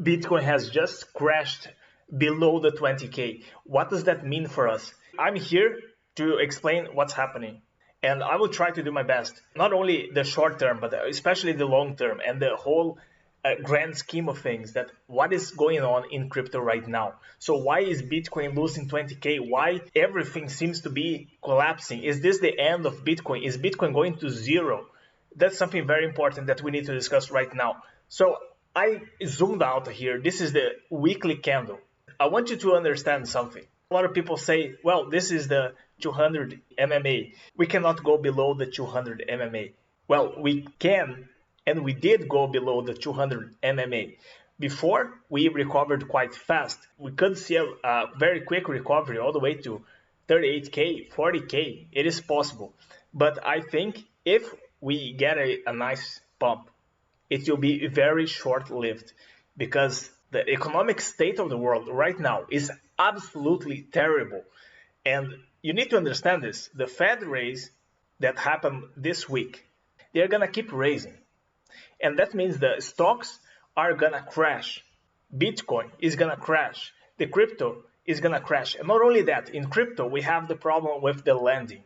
Bitcoin has just crashed below the 20K. What does that mean for us? I'm here to explain what's happening. And I will try to do my best, not only the short term, but especially the long term and the whole grand scheme of things, that what is going on in crypto right now. So why is Bitcoin losing 20K? Why everything seems to be collapsing? Is this the end of Bitcoin? Is Bitcoin going to zero? That's something very important that we need to discuss right now. So I zoomed out here. This is the weekly candle. I want you to understand something. A lot of people say, well, this is the 200 MMA. We cannot go below the 200 MMA. Well, we can, and we did go below the 200 MMA. Before, we recovered quite fast. We could see a very quick recovery all the way to 38K, 40K. It is possible. But I think if we get a nice pump, it will be very short-lived, because the economic state of the world right now is absolutely terrible. And you need to understand this. The Fed raise that happened this week, they're going to keep raising. And that means the stocks are going to crash. Bitcoin is going to crash. The crypto is going to crash. And not only that, in crypto, we have the problem with the lending.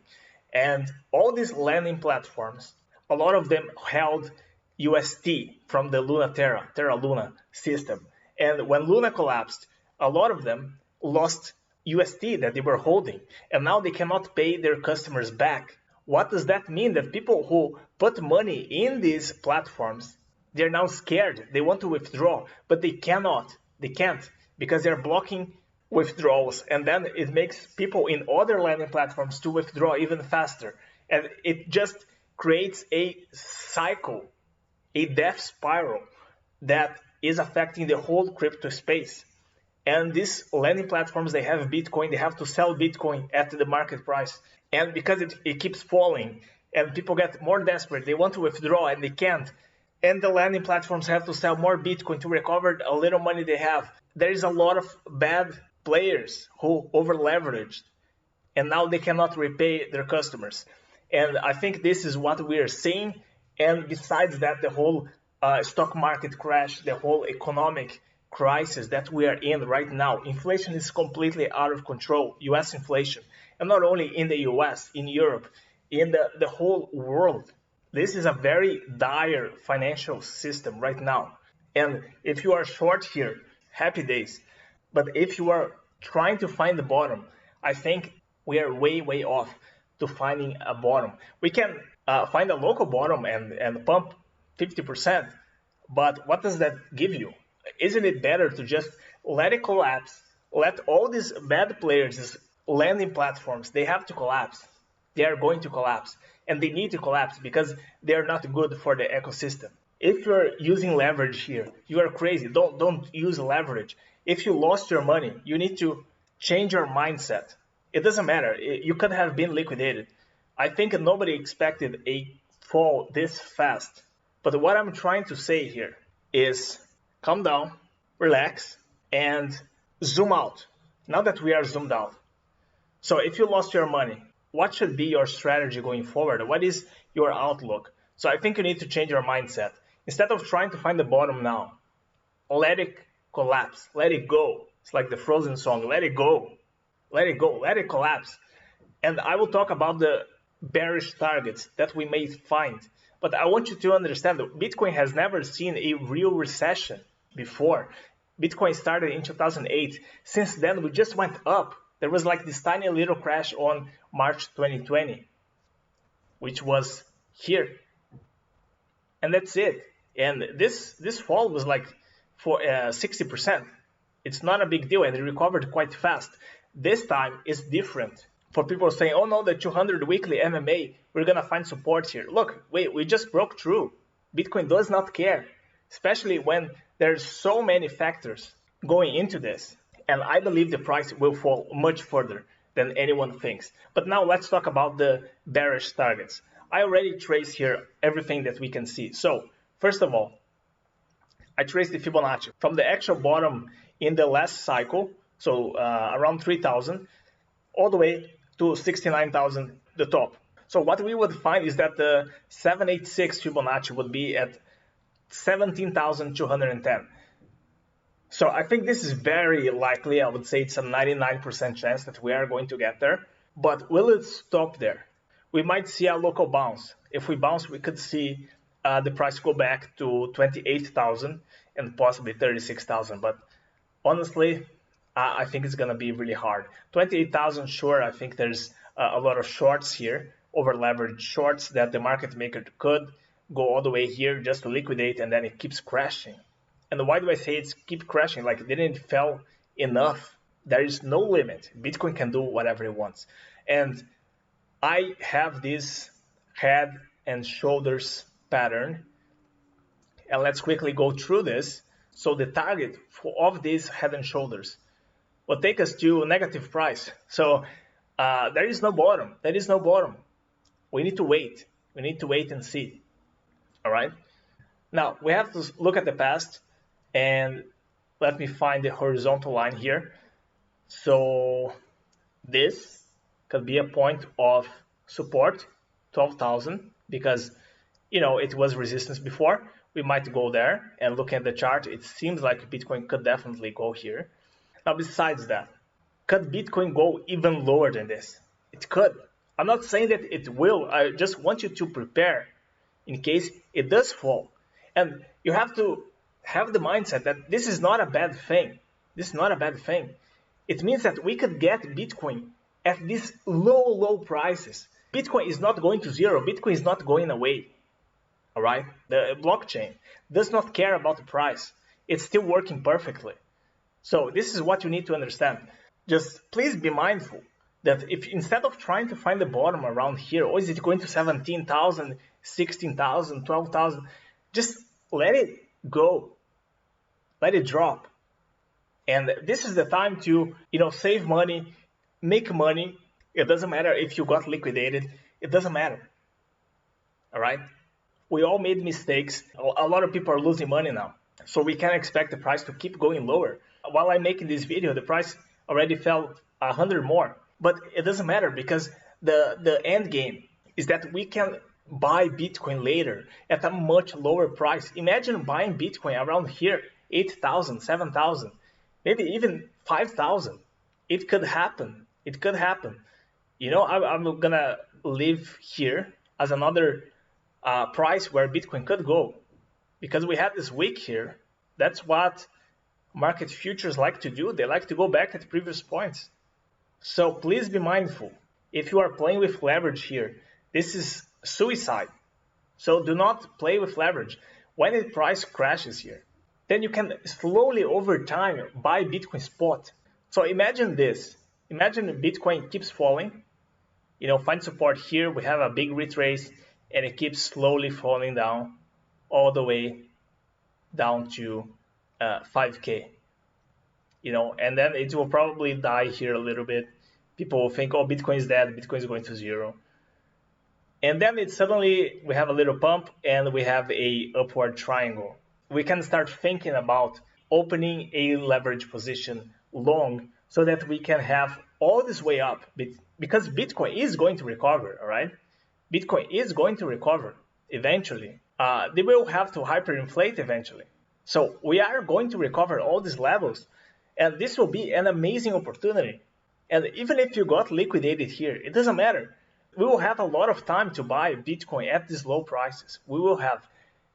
And all these lending platforms, a lot of them held UST from the Terra Luna system. And when Luna collapsed, a lot of them lost UST that they were holding, and now they cannot pay their customers back. What does that mean? That people who put money in these platforms, they're now scared. They want to withdraw, but they cannot. They can't, because they're blocking withdrawals. And then it makes people in other lending platforms to withdraw even faster. And it just creates a cycle, a death spiral that is affecting the whole crypto space. And these lending platforms, they have Bitcoin, they have to sell Bitcoin at the market price. And because it keeps falling and people get more desperate, they want to withdraw and they can't. And the lending platforms have to sell more Bitcoin to recover a little money they have. There is a lot of bad players who over-leveraged, and now they cannot repay their customers. And I think this is what we are seeing. And besides that, the whole stock market crash, the whole economic crisis that we are in right now. Inflation is completely out of control, US inflation. And not only in the US, in Europe, in the whole world. This is a very dire financial system right now. And if you are short here, happy days. But if you are trying to find the bottom, I think we are way, way off to finding a bottom. We can find a local bottom and pump 50%, but what does that give you? Isn't it better to just let it collapse, let all these bad players, these lending platforms, they have to collapse. They are going to collapse, and they need to collapse because they are not good for the ecosystem. If you're using leverage here, you are crazy. Don't use leverage. If you lost your money, you need to change your mindset. It doesn't matter. You could have been liquidated. I think nobody expected a fall this fast. But what I'm trying to say here is calm down, relax, and zoom out. Now that we are zoomed out. So if you lost your money, what should be your strategy going forward? What is your outlook? So I think you need to change your mindset. Instead of trying to find the bottom now, let it collapse, let it go. It's like the Frozen song, let it go, let it go, let it collapse. And I will talk about the bearish targets that we may find. But I want you to understand that Bitcoin has never seen a real recession before. Bitcoin started in 2008. Since then, we just went up. There was like this tiny little crash on March 2020, which was here. And that's it. And this fall was like for 60%. It's not a big deal, and it recovered quite fast. This time is different. For people saying, oh no, the 200 weekly MMA, we're going to find support here. Look, we just broke through. Bitcoin does not care, especially when there's so many factors going into this. And I believe the price will fall much further than anyone thinks. But now let's talk about the bearish targets. I already traced here everything that we can see. So first of all, I traced the Fibonacci from the actual bottom in the last cycle, so around 3,000, all the way to 69,000, the top. So what we would find is that the 786 Fibonacci would be at 17,210. So I think this is very likely. I would say it's a 99% chance that we are going to get there. But will it stop there? We might see a local bounce. If we bounce, we could see the price go back to 28,000 and possibly 36,000. But honestly, I think it's going to be really hard. 28,000, sure, I think there's a lot of shorts here, over leveraged shorts that the market maker could go all the way here just to liquidate, and then it keeps crashing. And why do I say it's keep crashing? Like, didn't it fell enough? There is no limit. Bitcoin can do whatever it wants. And I have this head and shoulders pattern. And let's quickly go through this. So the target of these head and shoulders will take us to a negative price. So there is no bottom. There is no bottom. We need to wait. We need to wait and see. All right. Now we have to look at the past, and let me find the horizontal line here. So this could be a point of support, 12,000, because it was resistance before. We might go there, and looking at the chart, it seems like Bitcoin could definitely go here. Now, besides that, could Bitcoin go even lower than this? It could. I'm not saying that it will. I just want you to prepare in case it does fall. And you have to have the mindset that this is not a bad thing. This is not a bad thing. It means that we could get Bitcoin at these low prices. Bitcoin is not going to zero. Bitcoin is not going away. All right? The blockchain does not care about the price. It's still working perfectly. So this is what you need to understand. Just please be mindful that if instead of trying to find the bottom around here, or is it going to 17,000, 16,000, 12,000, just let it go. Let it drop. And this is the time to, save money, make money. It doesn't matter if you got liquidated. It doesn't matter. All right? We all made mistakes. A lot of people are losing money now. So we can't expect the price to keep going lower. While I'm making this video, the price already fell 100 more. But it doesn't matter, because the end game is that we can buy Bitcoin later at a much lower price. Imagine buying Bitcoin around here, 8,000, 7,000, maybe even 5,000. It could happen. It could happen. I'm going to live here as another price where Bitcoin could go, because we have this wick here. That's what market futures like to do. They like to go back at previous points. So please be mindful. If you are playing with leverage here, this is suicide. So do not play with leverage. When the price crashes here, then you can slowly over time buy Bitcoin spot. So imagine this. Imagine Bitcoin keeps falling. Find support here. We have a big retrace, and it keeps slowly falling down all the way down to 5K. And then it will probably die here a little bit. People will think, oh, Bitcoin is dead, Bitcoin is going to zero. And then we have a little pump, and we have a upward triangle. We can start thinking about opening a leverage position long, so that we can have all this way up, because Bitcoin is going to recover, all right? Bitcoin is going to recover eventually. They will have to hyperinflate eventually. So we are going to recover all these levels, and this will be an amazing opportunity. And even if you got liquidated here, it doesn't matter. We will have a lot of time to buy Bitcoin at these low prices. We will have,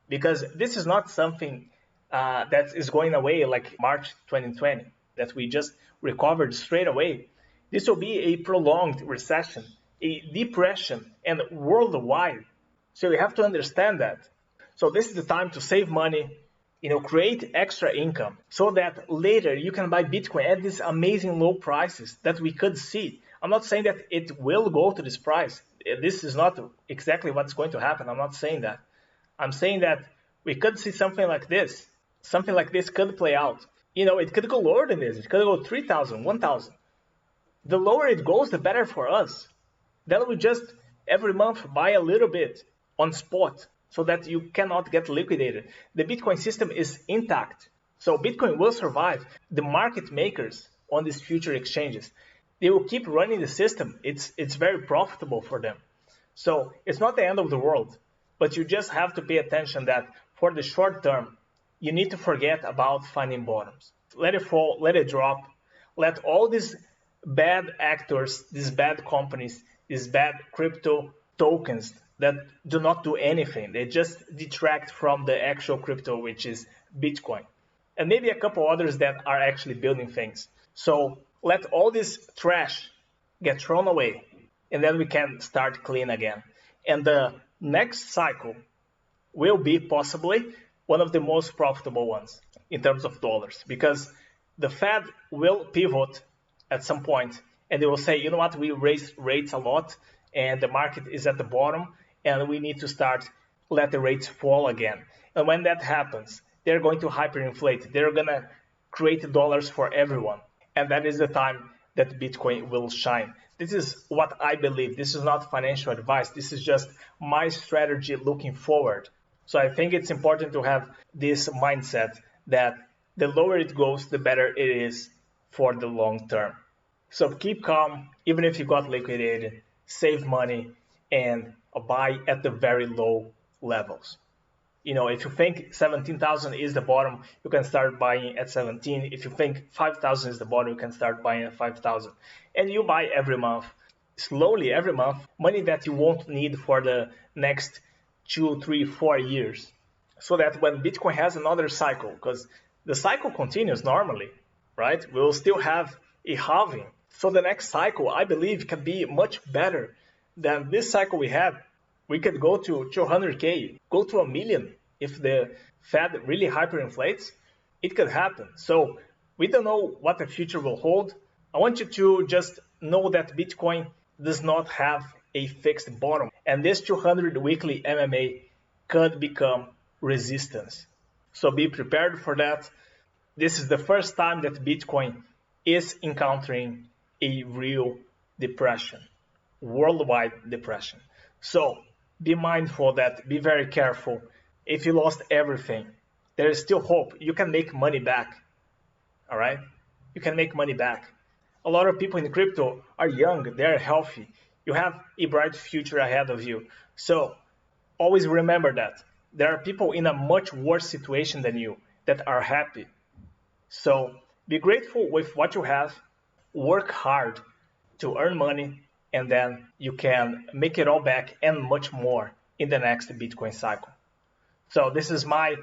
because this is not something that is going away like March 2020, that we just recovered straight away. This will be a prolonged recession, a depression, and worldwide. So you have to understand that. So this is the time to save money, create extra income, so that later you can buy Bitcoin at these amazing low prices that we could see. I'm not saying that it will go to this price. This is not exactly what's going to happen. I'm not saying that. I'm saying that we could see something like this. Something like this could play out. It could go lower than this. It could go 3,000, 1,000. The lower it goes, the better for us. Then we just every month buy a little bit on spot, so that you cannot get liquidated. The Bitcoin system is intact. So Bitcoin will survive. The market makers on these future exchanges, they will keep running the system. It's very profitable for them. So it's not the end of the world, but you just have to pay attention that for the short term, you need to forget about finding bottoms. let it fall, let it drop, let all these bad actors, these bad companies, these bad crypto tokens that do not do anything, they just detract from the actual crypto, which is Bitcoin, and maybe a couple others that are actually building things. So let all this trash get thrown away, and then we can start clean again. And the next cycle will be possibly one of the most profitable ones in terms of dollars, because the Fed will pivot at some point and they will say, you know what, we raised rates a lot and the market is at the bottom and we need to start let the rates fall again. And when that happens, they're going to hyperinflate. They're going to create dollars for everyone. And that is the time that Bitcoin will shine. This is what I believe. This is not financial advice. This is just my strategy looking forward. So I think it's important to have this mindset that the lower it goes, the better it is for the long term. So keep calm, even if you got liquidated, save money, and buy at the very low levels. You know, if you think 17,000 is the bottom, you can start buying at 17. If you think 5,000 is the bottom, you can start buying at 5,000. And you buy every month, slowly every month, money that you won't need for the next 2, 3, 4 years. So that when Bitcoin has another cycle, because the cycle continues normally, right? We'll still have a halving. So the next cycle, I believe, can be much better than this cycle we had. We could go to 200K, go to 1 million. If the Fed really hyperinflates, it could happen. So we don't know what the future will hold. I want you to just know that Bitcoin does not have a fixed bottom. And this 200 weekly MMA could become resistance. So be prepared for that. This is the first time that Bitcoin is encountering a real depression, worldwide depression. So be mindful of that, be very careful. If you lost everything, there is still hope. You can make money back, all right? You can make money back. A lot of people in crypto are young, they're healthy. You have a bright future ahead of you. So always remember that. There are people in a much worse situation than you that are happy. So be grateful with what you have, work hard to earn money, and then you can make it all back and much more in the next Bitcoin cycle. So this is my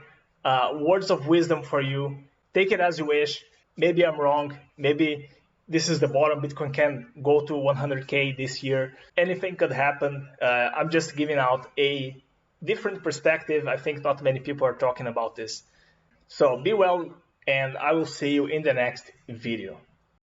words of wisdom for you. Take it as you wish. Maybe I'm wrong. Maybe this is the bottom. Bitcoin can go to 100K this year. Anything could happen. I'm just giving out a different perspective. I think not many people are talking about this. So be well, and I will see you in the next video.